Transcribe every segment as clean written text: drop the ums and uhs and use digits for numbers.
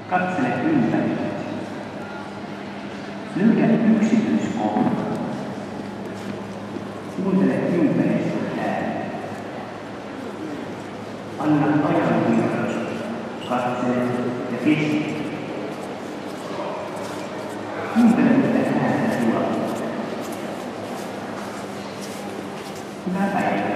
Katsele ympärillesi. Löydä yksityiskohta. Kuuntele ympäristön ääniä. Anna ajan virrata. Katsele ja keskity. Kuuntele, mitä ääntä tulee. Hyvää päivää.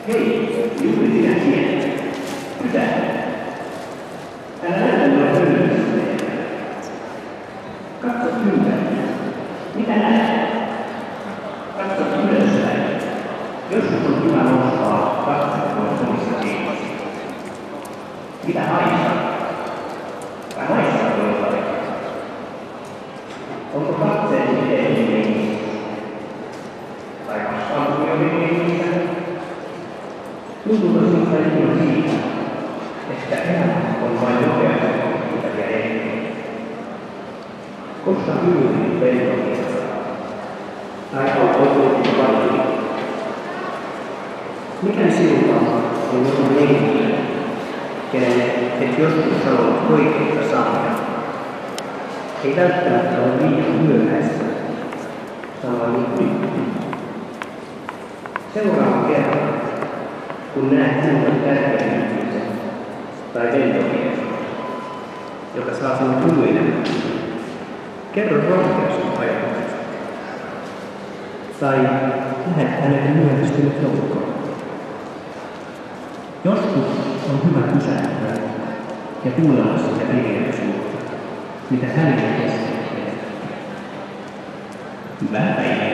Hei, juuri sinä siellä. Mitä? Älä näytä minulle hölmöistä. Katso ympärille. Mitä näet? Katso ylöspäin. Joskus on hyvä nostaa katse pois omista silmistä. Mitä haistaa? Vai haistaako jotain? Onko katseesi edelleen hengissä? Tai kasvaako jokin hengissä? Tuntuuko sinusta ilman siitä, että elämä on vain nopeasti kohtuutavia ehtoja? Koska hyödyt peltokia? Tai oikeudet kaikki? Mikä sinulta on joku henkilö, kenelle et joskus sanonut oikeita sanoja? Ei välttämättä ole liian myöhäistä sanoa niin. Seuraava kerran, kun näet sinun tärkeän ihmisen tai lentokirjan, joka saa sinut hymyilemään, kerro rohkeasti sun ajatuksesta. Tai lähet hänelle myöntystynyt joukkoon. Joskus on hyvä pysähtyä ja kuunnella sitä hiljaisuutta, mitä hänelle keskellä. Hyvää päivää.